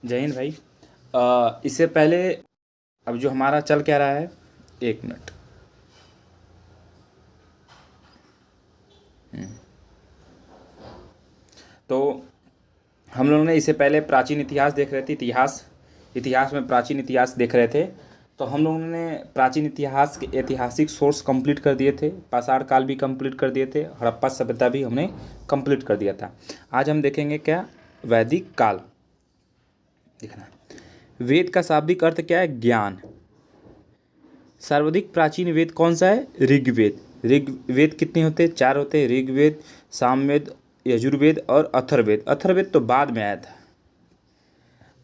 जय हिंद भाई। इससे पहले अब जो हमारा चल क्या रहा है, 1 मिनट। तो हम लोगों ने इससे पहले प्राचीन इतिहास देख रहे थे। इतिहास में प्राचीन इतिहास देख रहे थे। तो हम लोगों ने प्राचीन इतिहास के ऐतिहासिक सोर्स कंप्लीट कर दिए थे, पाषाण काल भी कंप्लीट कर दिए थे, हड़प्पा सभ्यता भी हमने कंप्लीट कर दिया था। आज हम देखेंगे क्या, वैदिक काल। देखना, वेद का शाब्दिक अर्थ क्या है, ज्ञान। सर्वाधिक प्राचीन वेद कौन सा है, ऋग्वेद। ऋग्वेद कितने होते हैं, 4 होते हैं। ऋग्वेद, सामवेद, यजुर्वेद और अथर्ववेद। अथर्ववेद तो बाद में आया था।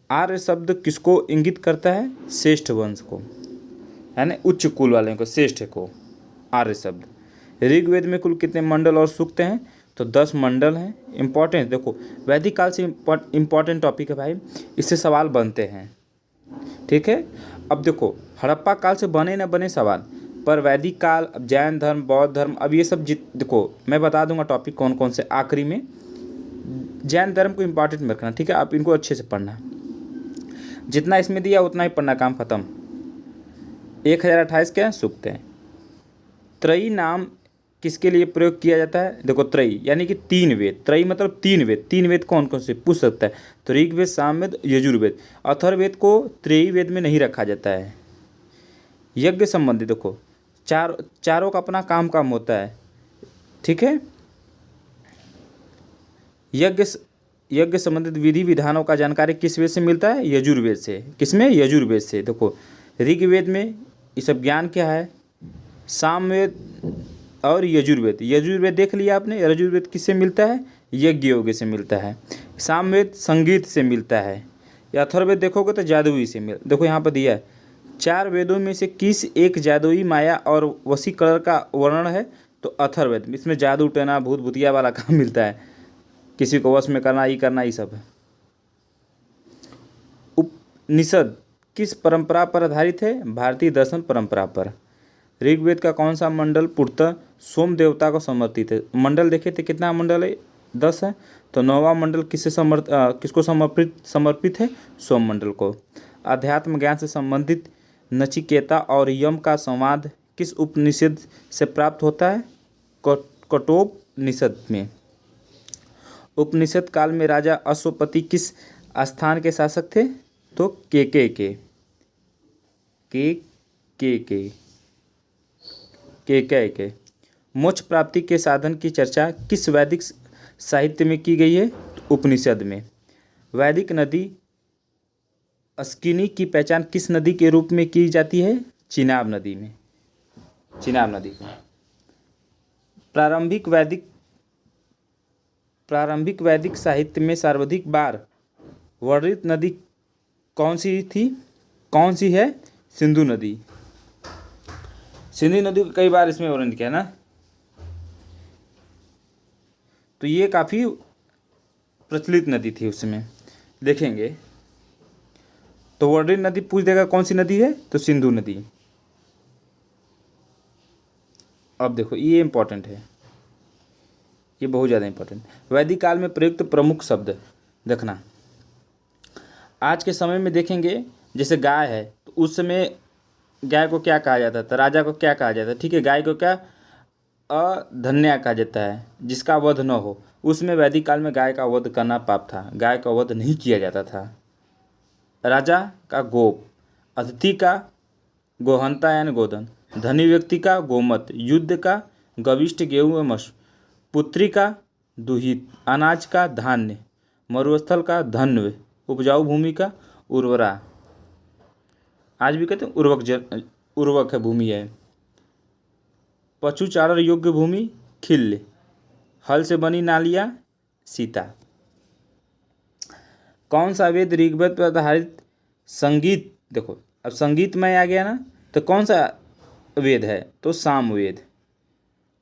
आर्य शब्द किसको इंगित करता है, श्रेष्ठ वंश को, है ना, उच्च कुल वाले को, श्रेष्ठ को आर्य शब्द। ऋग्वेद में कुल कितने मंडल और सूक्त हैं, तो 10 मंडल हैं। इंपॉर्टेंट देखो, वैदिक काल से इंपॉर्टेंट टॉपिक है भाई, इससे सवाल बनते हैं, ठीक है। अब देखो, हड़प्पा काल से बने न बने सवाल, पर वैदिक काल, अब जैन धर्म, बौद्ध धर्म, अब ये सब देखो मैं बता दूंगा टॉपिक कौन कौन से आखिरी में। जैन धर्म को इंपॉर्टेंट में रखना, ठीक है, आप इनको अच्छे से पढ़ना। जितना इसमें दिया उतना ही पढ़ना, काम खत्म। 1028 क्या सूक्त हैं। त्रयी नाम किसके लिए प्रयोग किया जाता है, देखो त्रयी यानी कि 3 वेद। त्रयी मतलब 3 वेद। 3 वेद कौन कौन से पूछ सकता है, तो ऋग्वेद, सामवेद, यजुर्वेद। अथर्ववेद को त्रयी वेद में नहीं रखा जाता है। यज्ञ संबंधी देखो, चारों का अपना काम होता है, ठीक है। यज्ञ संबंधित विधि विधानों का जानकारी किस वेद से मिलता है, यजुर्वेद से। किसमें, यजुर्वेद से। देखो ऋग्वेद में ये सब ज्ञान क्या है, सामवेद और यजुर्वेद। यजुर्वेद देख लिया आपने, यजुर्वेद किससे मिलता है, यज्ञ योग से मिलता है। सामवेद संगीत से मिलता है। या अथर्ववेद देखोगे तो जादुई से देखो यहाँ पर दिया है, 4 वेदों में से किस एक जादुई माया और वशीकरण का वर्णन है, तो अथर्ववेद। इसमें जादू टोना भूत भूतिया वाला काम मिलता है, किसी को वश में करना ही सब है। उपनिषद किस परंपरा पर आधारित है, भारतीय दर्शन परंपरा पर। ऋग्वेद का कौन सा मंडल पूर्णतः सोम देवता को समर्पित है। मंडल देखे थे, कितना मंडल है, 10 है। तो 9वां मंडल किसको समर्पित है, सोम मंडल को। अध्यात्म ज्ञान से संबंधित नचिकेता और यम का संवाद किस उपनिषद से प्राप्त होता है, कठोपनिषद में। उपनिषद काल में राजा अश्वपति किस स्थान के शासक थे, तो के मोक्ष प्राप्ति के साधन की चर्चा किस वैदिक साहित्य में की गई है, उपनिषद में। वैदिक नदी अस्किनी की पहचान किस नदी के रूप में की जाती है, चिनाब नदी में। चिनाब नदी को प्रारंभिक वैदिक साहित्य में सर्वाधिक बार वर्णित नदी कौन सी है, सिंधु नदी। सिंधु नदी को कई बार इसमें वर्णन किया ना, तो ये काफ़ी प्रचलित नदी थी उसमें, देखेंगे तो वर्णित नदी पूछ देगा कौन सी नदी है, तो सिंधु नदी। अब देखो ये इंपॉर्टेंट है, ये बहुत ज़्यादा इंपॉर्टेंट। वैदिक काल में प्रयुक्त प्रमुख शब्द देखना। आज के समय में देखेंगे, जैसे गाय है तो उस समय गाय को क्या कहा जाता था, राजा को क्या कहा जाता है, ठीक है। गाय को क्या, अधन्या कहा जाता है, जिसका वध न हो। उसमें वैदिक काल में गाय का वध करना पाप था, गाय का वध नहीं किया जाता था। राजा का गोप, अतिथि का गोहंता यानी गोधन, धनी व्यक्ति का गोमत, युद्ध का गविष्ठ गेहूं एवं मश, पुत्री का दुहित, अनाज का धान्य, मरुस्थल का धन्व, उपजाऊ भूमि का उर्वरा। आज भी कहते हैं उर्वक है भूमि है। पशुचारण योग्य भूमि खिल्य, हल से बनी नालियाँ सीता। कौन सा वेद ऋग्वेद पर आधारित संगीत, देखो अब संगीत में आ गया ना, तो कौन सा वेद है, तो सामवेद।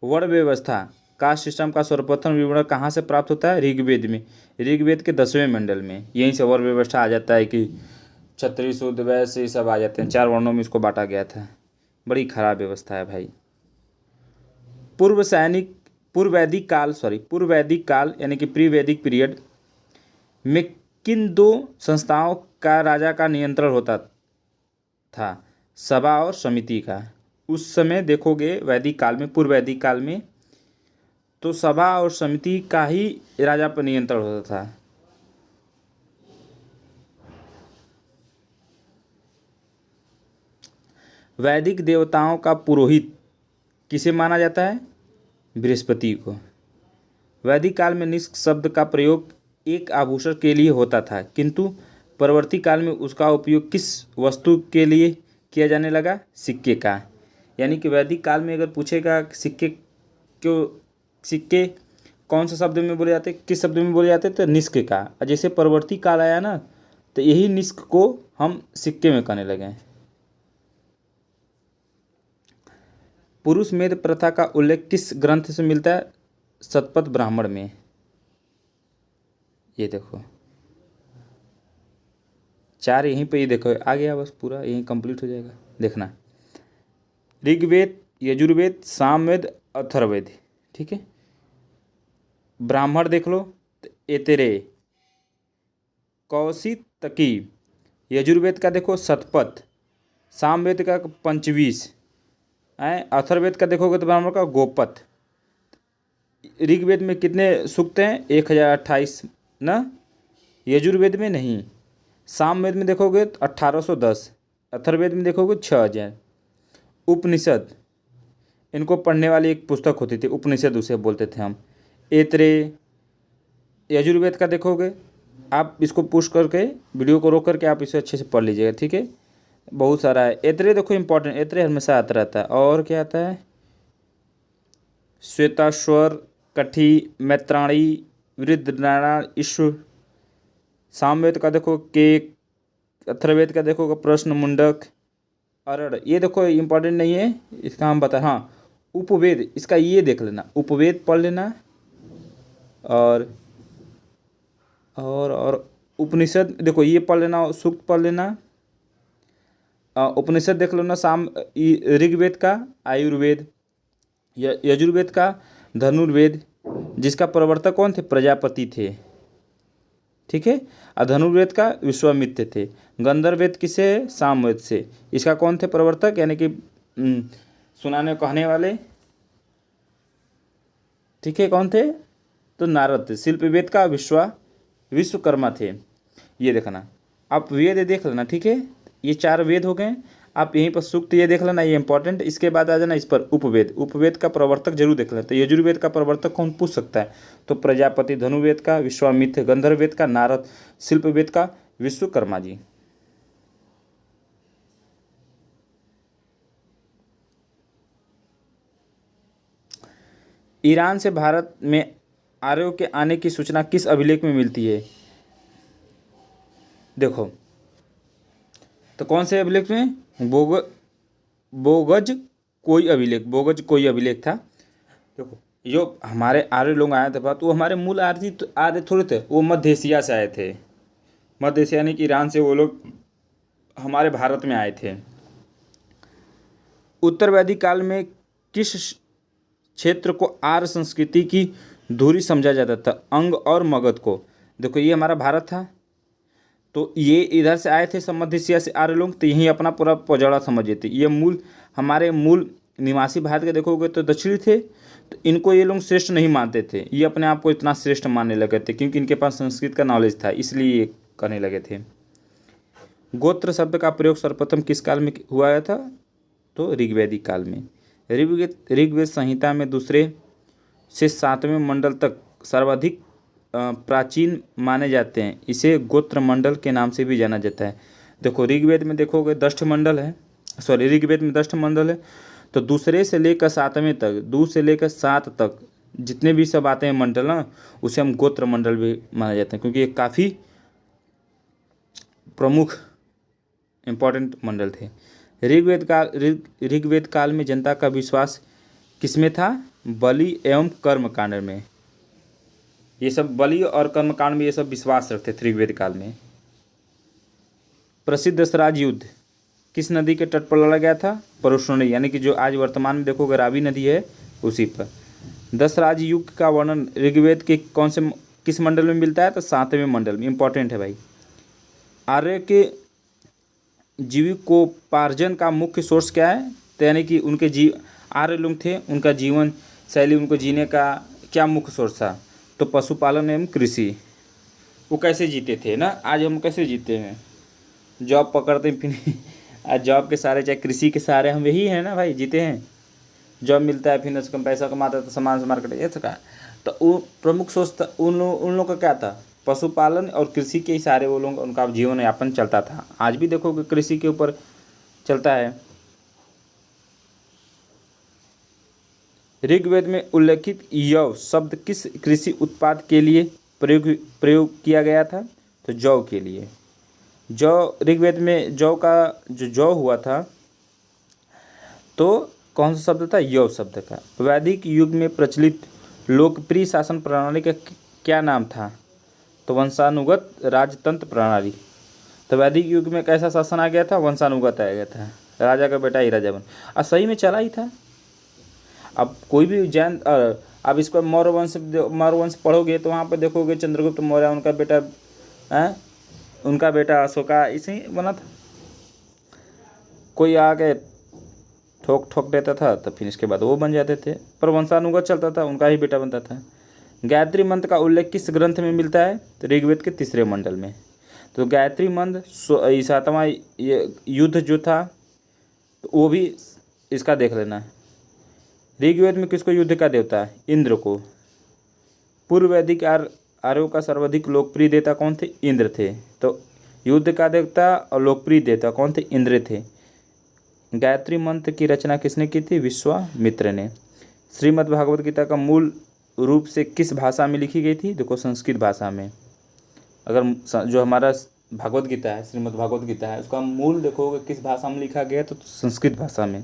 वर्ण व्यवस्था कास्ट सिस्टम का सर्वप्रथम विवरण कहाँ से प्राप्त होता है, ऋग्वेद में। ऋग्वेद के 10वें मंडल में यहीं से वर्ण व्यवस्था आ जाता है कि क्षत्रिय शूद्र वैश्य ये सब आ जाते हैं, 4 वर्णों में इसको बांटा गया था। बड़ी खराब व्यवस्था है भाई। पूर्व वैदिक काल यानी कि प्री वैदिक पीरियड में किन दो संस्थाओं का राजा का नियंत्रण होता था? सभा और समिति का। उस समय देखोगे वैदिक काल में, पूर्व वैदिक काल में, तो सभा और समिति का ही राजा पर नियंत्रण होता था। वैदिक देवताओं का पुरोहित किसे माना जाता है? बृहस्पति को। वैदिक काल में निष्क शब्द का प्रयोग एक आभूषण के लिए होता था, किंतु परवर्ती काल में उसका उपयोग किस वस्तु के लिए किया जाने लगा? सिक्के का। यानी कि वैदिक काल में अगर पूछेगा सिक्के कौन सा शब्द में बोले जाते, किस शब्द में बोले जाते, तो निष्क का। और जैसे परवर्ती काल आया ना, तो यही निष्क को हम सिक्के में कहने लगे। पुरुष मेध प्रथा का उल्लेख किस ग्रंथ से मिलता है? शतपथ ब्राह्मण में। ये देखो 4 यहीं पे, ये देखो आ गया, बस पूरा यहीं कंप्लीट हो जाएगा। देखना, ऋग्वेद, यजुर्वेद, सामवेद, अथर्ववेद। ठीक है, ब्राह्मण देख लो, एतेरे, कौशितकी। यजुर्वेद का देखो शतपथ, सामवेद का पंचवीस, अथर्ववेद का देखोगे तो ब्राह्मण का गोपथ। ऋग्वेद में कितने सूक्त हैं? 1028 ना, यजुर्वेद में नहीं। सामवेद में देखोगे तो 1810, अथर्ववेद में देखोगे 6000। उपनिषद, इनको पढ़ने वाली एक पुस्तक होती थी, उपनिषद उसे बोलते थे हम। ऐत्रेय, यजुर्वेद का देखोगे, आप इसको पुश करके वीडियो को रोक करके आप इसे अच्छे से पढ़ लीजिएगा। ठीक है, बहुत सारा है। ऐत्रेय देखो इंपॉर्टेंट, ऐत्रेय हमेशा आता रहता है। और क्या आता है? श्वेताश्वर, कठी, मैत्राणी, वृद्धनारायण, ईश्वर। सामवेद का देखो केक, अथर्ववेद का देखो प्रश्न मुंडक, अरड़। ये देखो इंपॉर्टेंट नहीं है, इसका हम बता। हाँ, उपवेद, इसका ये देख लेना, उपवेद पढ़ लेना। और उपनिषद देखो ये पढ़ लेना, सूक्त पढ़ लेना। उपनिषद देख लो ना, ऋग्वेद का आयुर्वेद, यजुर्वेद का धनुर्वेद, जिसका प्रवर्तक कौन थे? प्रजापति थे। ठीक है, और धनुर्वेद का विश्वामित्र थे। गंधर्ववेद किसे? सामवेद से। इसका कौन थे प्रवर्तक? यानी कि सुनाने कहने वाले। ठीक है, कौन थे? तो नारद थे। शिल्पवेद का विश्वकर्मा थे। ये देखना, आप वेद देख लेना। ठीक है, ये 4 वेद हो गए। आप यहीं पर सूक्त ये देख लेना, ये इंपॉर्टेंट। इसके बाद आ जाना इस पर उपवेद। उपवेद का प्रवर्तक जरूर देख लेना। तो यजुर्वेद का प्रवर्तक कौन पूछ सकता है? तो प्रजापति। धनुर्वेद का विश्वामित्र, गंधर्ववेद का नारद, शिल्पवेद का विश्वकर्मा जी। ईरान से भारत में आर्यों के आने की सूचना किस अभिलेख में मिलती है? देखो, तो कौन से अभिलेख में? बोगज कोई अभिलेख था। देखो, जो हमारे आर्य लोग आए थे बात, वो हमारे मूल आर्य थोड़े थे, वो मध्य एशिया से आए थे। मध्य एशिया यानी कि ईरान से वो लोग हमारे भारत में आए थे। उत्तर वैदिक काल में किस क्षेत्र को आर्य संस्कृति की धुरी समझा जाता था? अंग और मगध को। देखो, ये हमारा भारत था, तो ये इधर से आए थे सब मध्य एशिया से आर्य लोग, तो यहीं अपना पूरा पजौड़ा समझे थे। ये हमारे मूल निवासी भारत के देखोगे तो दक्षिणी थे, तो इनको ये लोग श्रेष्ठ नहीं मानते थे। ये अपने आप को इतना श्रेष्ठ मानने लगे थे क्योंकि इनके पास संस्कृत का नॉलेज था, इसलिए ये करने लगे थे। गोत्र शब्द का प्रयोग सर्वप्रथम किस काल में हुआ था? तो ऋग्वैदिक काल में। ऋग्वेद संहिता में 2 से 7वें मंडल तक सर्वाधिक प्राचीन माने जाते हैं। इसे गोत्र मंडल के नाम से भी जाना जाता है। देखो, ऋग्वेद में देखोगे 10 मंडल है, ऋग्वेद में 10 मंडल है, तो 2 से लेकर 7वें तक, 2 से लेकर 7 तक जितने भी सब आते हैं मंडल ना, उसे हम गोत्र मंडल भी माना जाते हैं, क्योंकि ये काफ़ी प्रमुख इम्पोर्टेंट मंडल थे। ऋग्वेद काल में जनता का विश्वास किसमें था? बलि एवं कर्मकांड में। ये सब बलि और कर्मकांड में ये सब विश्वास रखते थे ऋग्वेद काल में। प्रसिद्ध दशराज युद्ध किस नदी के तट पर लड़ा गया था? परुष्णी, यानी कि जो आज वर्तमान में देखोगे रावी नदी है, उसी पर। दशराज युग का वर्णन ऋग्वेद के कौन से किस मंडल में मिलता है? तो 7वें मंडल में। इंपॉर्टेंट है भाई। आर्य के जीविकोपार्जन का मुख्य सोर्स क्या है? तो यानी कि उनके आर्य लोग थे, उनका जीवन शैली, उनको जीने का क्या मुख्य सोर्स था? तो पशुपालन एवं कृषि। वो कैसे जीते थे ना, आज हम कैसे जीते हैं? जॉब पकड़ते फिर आज जॉब के सहारे, चाहे कृषि के सहारे हम यही है ना भाई, जीते हैं। जॉब मिलता है, फिर उसका पैसा कमाता है तो सामान से मार्केट ये था। तो वो प्रमुख सोच था उन लोगों का क्या था? पशुपालन और कृषि के इशारे वो लोग, उनका जीवन यापन चलता था। आज भी देखो कि कृषि के ऊपर चलता है। ऋग्वेद में उल्लेखित यव शब्द किस कृषि उत्पाद के लिए प्रयोग किया गया था? तो जौ के लिए। जौ, ऋग्वेद में जौ का जो जौ हुआ था, तो कौन सा शब्द था? यव शब्द का। वैदिक युग में प्रचलित लोकप्रिय शासन प्रणाली का क्या नाम था? तो वंशानुगत राजतंत्र प्रणाली। तो वैदिक युग में कैसा शासन आ गया था? वंशानुगत आ गया था, राजा का बेटा ही राजा बन, और सही में चला ही था। अब कोई भी जैन, अब इसको मौर्य वंश पढ़ोगे तो वहाँ पर देखोगे चंद्रगुप्त मौर्य, उनका बेटा अशोका इसे ही बना था। कोई आके ठोक देता था तो फिर इसके बाद वो बन जाते थे, पर वंशानुगत चलता था, उनका ही बेटा बनता था। गायत्री मंत्र का उल्लेख किस ग्रंथ में मिलता है? तो ऋग्वेद के 3रे मंडल में। तो गायत्री मंत्र 7वां युद्ध जो था, तो वो भी इसका देख लेना है। ऋग्वेद में किसको युद्ध का देवता है? इंद्र को। पूर्व वैदिक आर्यों का सर्वाधिक लोकप्रिय देवता कौन थे? इंद्र थे। तो युद्ध का देवता और लोकप्रिय देवता कौन थे? इंद्र थे। गायत्री मंत्र की रचना किसने की थी? विश्वामित्र ने। श्रीमद् भागवत गीता का मूल रूप से किस भाषा में लिखी गई थी? देखो संस्कृत भाषा में। अगर जो हमारा भागवत गीता है, श्रीमद् भागवत गीता है, उसका मूल देखोगे किस भाषा में लिखा गया? तो संस्कृत भाषा में।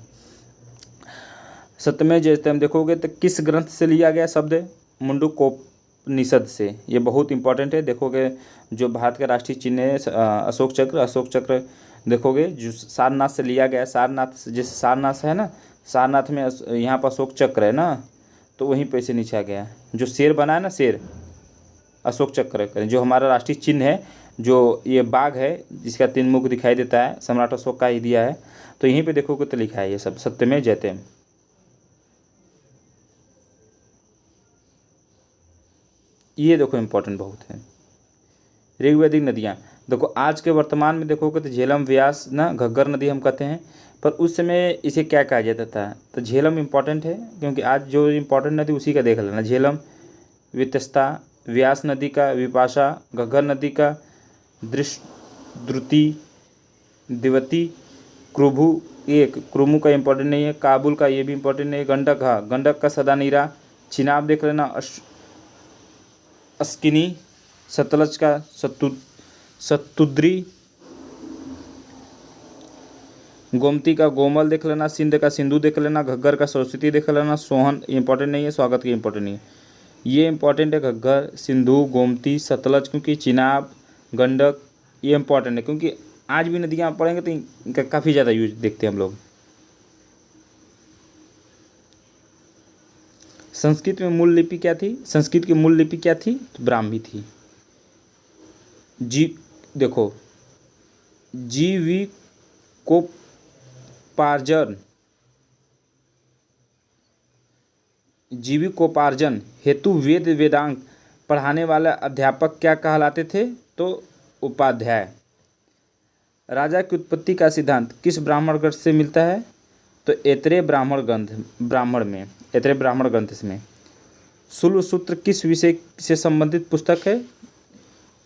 सत्यमेव जयते हम देखोगे तो किस ग्रंथ से लिया गया शब्द? मुंडकोपनिषद से। ये बहुत इंपॉर्टेंट है। देखोगे जो भारत का राष्ट्रीय चिन्ह है अशोक चक्र देखोगे जो सारनाथ से लिया गया। सारनाथ, जैसे सारनाथ है ना, सारनाथ में यहाँ पर अशोक चक्र है ना, तो वहीं पे से नीचे आ गया। जो शेर बना है ना, शेर, अशोक चक्र, जो हमारा राष्ट्रीय चिन्ह है, जो ये बाघ है जिसका 3 मुख दिखाई देता है, सम्राट अशोक का ही दिया है। तो यहीं पे देखोगे तो लिखा है ये सब, सत्यमेव जयते। ये देखो इम्पोर्टेंट बहुत है। ऋग्वैदिक नदियाँ देखो, आज के वर्तमान में देखोगे तो झेलम, व्यास ना, घग्गर नदी हम कहते हैं, पर उस समय इसे क्या कहा जाता था? तो झेलम इम्पोर्टेंट है, क्योंकि आज जो इम्पोर्टेंट नदी उसी का देख लेना। झेलम, वितस्ता, व्यास नदी का विपाशा, घग्गर नदी का द्रुति, दिवती, क्रुभु, ये क्रुमु का इम्पोर्टेंट नहीं है, काबुल का ये भी इम्पोर्टेंट नहीं है, गंडक, हाँ गंडक का सदानीरा, चिनाब देख लेना, अस्किनी, सतलज का सतुद्री, गोमती का गोमल देख लेना, सिंध का सिंधु देख लेना, घग्गर का सरस्वती देख लेना, सोहन इंपॉर्टेंट नहीं है, स्वागत की इंपॉर्टेंट नहीं है। ये इंपॉर्टेंट है, घग्गर, सिंधु, गोमती, सतलज, क्योंकि चिनाब, गंडक ये इंपॉर्टेंट है, क्योंकि आज भी नदियाँ पढ़ेंगे तो इनका काफ़ी ज़्यादा यूज देखते हैं हम लोग। संस्कृत में मूल लिपि क्या थी? संस्कृत की मूल लिपि क्या थी? तो ब्राह्मी थी। देखो जीविकोपार्जन हेतु वेद वेदांग पढ़ाने वाले अध्यापक क्या कहलाते थे? तो उपाध्याय। राजा की उत्पत्ति का सिद्धांत किस ब्राह्मण ग्रंथ से मिलता है? तो ऐतरेय ब्राह्मण ग्रंथ में। शूल सूत्र किस विषय से संबंधित पुस्तक है?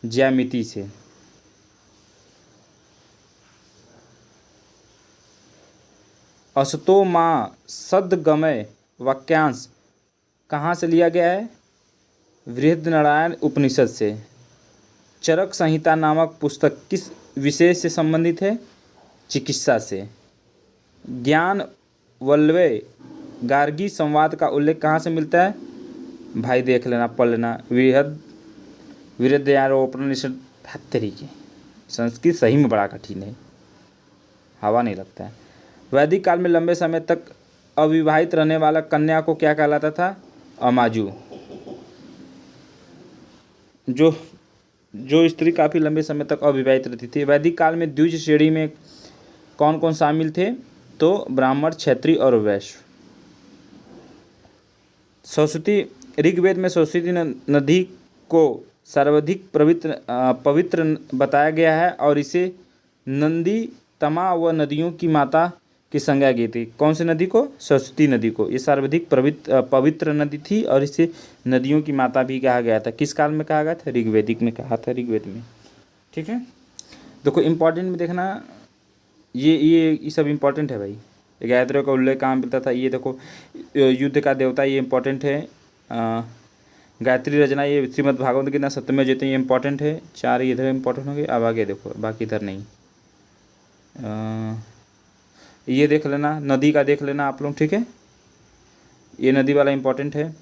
ज्यामिति से। असतो मां सद्गमय वाक्यांश कहाँ से लिया गया है? बृहद्नारायण उपनिषद से। चरक संहिता नामक पुस्तक किस विषय से संबंधित है? चिकित्सा से। ज्ञान वल्लभ गार्गी संवाद का उल्लेख कहाँ से मिलता है? भाई देख लेना, पढ़ लेना, बृहद्नारायणोपनिषद। तरीके संस्कृत सही में बड़ा कठिन है, हवा नहीं लगता है। वैदिक काल में लंबे समय तक अविवाहित रहने वाला कन्या को क्या कहलाता था? अमाजू। जो जो स्त्री काफ़ी लंबे समय तक अविवाहित रहती थी। वैदिक काल में द्विज श्रेणी में कौन कौन शामिल थे? तो ब्राह्मण, क्षत्रिय और वैश्य। सरस्वती, ऋग्वेद में सरस्वती नदी को सर्वाधिक पवित्र बताया गया है और इसे नंदी तमा व नदियों की माता की संज्ञा की थी। कौन सी नदी को? सरस्वती नदी को। ये सर्वाधिक पवित्र नदी थी और इसे नदियों की माता भी कहा गया था। किस काल में कहा गया था? ऋग्वेदिक में कहा था, ऋग्वेद में। ठीक है, देखो इंपॉर्टेंट में देखना, ये सब इंपॉर्टेंट है भाई। गायत्री का उल्लेख कहाँ मिलता था? ये देखो, युद्ध का देवता, ये इंपॉर्टेंट है। गायत्री रचना, ये श्रीमद् भागवत गीता सप्तम जीते, ये इंपॉर्टेंट है। 4 इधर इंपॉर्टेंट होंगे। अब आगे देखो, बाकी इधर नहीं। ये देख लेना, नदी का देख लेना आप लोग। ठीक है, ये नदी वाला इंपॉर्टेंट है।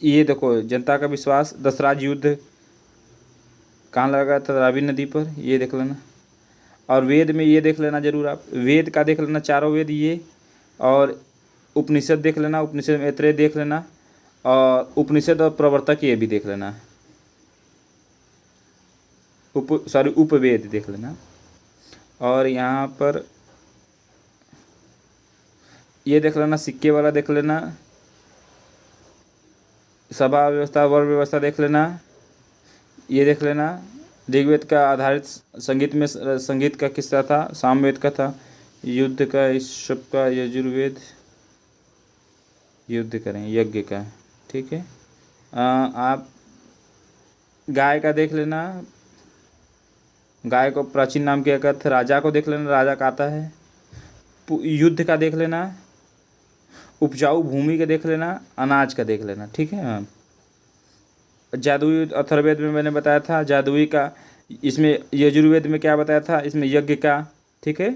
ये देखो, जनता का विश्वास, दशराज युद्ध कहाँ लगा था? रावी नदी पर, ये देख लेना। और वेद में ये देख लेना जरूर आप, वेद का देख लेना, चारों वेद ये। और उपनिषद देख लेना, उपनिषद मैत्रेय देख लेना। और उपनिषद और प्रवर्तक ये भी देख लेना। उपवेद देख लेना। और यहाँ पर ये देख लेना, सिक्के वाला देख लेना। सभा व्यवस्था, वर्ण व्यवस्था देख लेना, ये देख लेना। ऋग्वेद का आधारित संगीत में संगीत का किस्सा था, सामवेद का था। युद्ध का, इस सब का यजुर्वेद, युद्ध करें यज्ञ का। ठीक है, आप गाय का देख लेना, गाय को प्राचीन नाम क्या कहते थे? राजा को देख लेना, राजा का आता है। युद्ध का देख लेना, उपजाऊ भूमि का देख लेना, अनाज का देख लेना। ठीक है, हाँ। जादुई अथर्ववेद में मैंने बताया था, जादुई का। इसमें यजुर्वेद में क्या बताया था? इसमें यज्ञ का। ठीक है,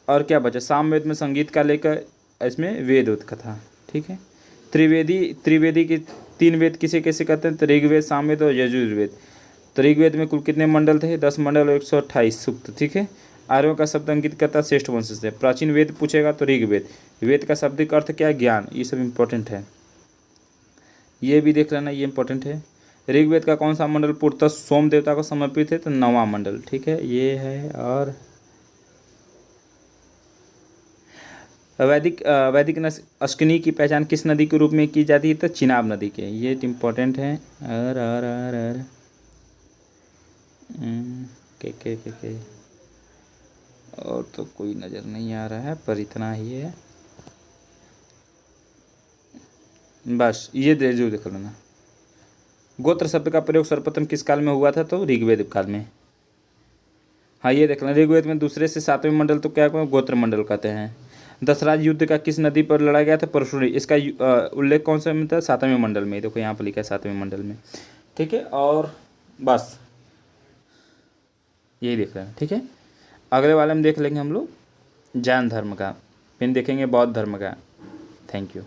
और क्या बचा? सामवेद में संगीत का लेकर, इसमें वेद का था। ठीक है, त्रिवेदी के 3 वेद किसे कैसे कहते हैं? तो ऋग्वेद, सामवेद और यजुर्वेद। तो ऋग्वेद में कुल कितने मंडल थे? 10 मंडल और 128 सूक्त। ठीक है, आर्यों का शब्द अंकित करता श्रेष्ठ वंश से। प्राचीन वेद पूछेगा तो ऋग्वेद। वेद का शाब्दिक अर्थ क्या है? ज्ञान। ये सब इंपॉर्टेंट है, ये भी देख लेना, ये इंपॉर्टेंट है। ऋग्वेद का कौन सा मंडल पूर्णतः सोम देवता को समर्पित है? तो 9वां मंडल। ठीक है, ये है। और वैदिक अश्किनी की पहचान किस नदी के रूप में की जाती है? तो चिनाब नदी के। ये इंपॉर्टेंट है। और के और तो कोई नज़र नहीं आ रहा है, पर इतना ही है बस। ये जो देख लेना। गोत्र शब्द का प्रयोग सर्वप्रथम किस काल में हुआ था? तो ऋग्वेद काल में। हाँ, ये देख लेना, ऋग्वेद में दूसरे से 7वें मंडल तो क्या गोत्र मंडल कहते हैं। दशराज युद्ध का किस नदी पर लड़ा गया था? परशुराम। इसका उल्लेख कौन सा मिलता है? 7वें मंडल में। देखो यहाँ पर लिखा है 7वें मंडल में। ठीक है, और बस यही देख रहे हैं। ठीक है, अगले वाले में देख लेंगे हम लोग जैन धर्म का, फिर देखेंगे बौद्ध धर्म का। Thank you.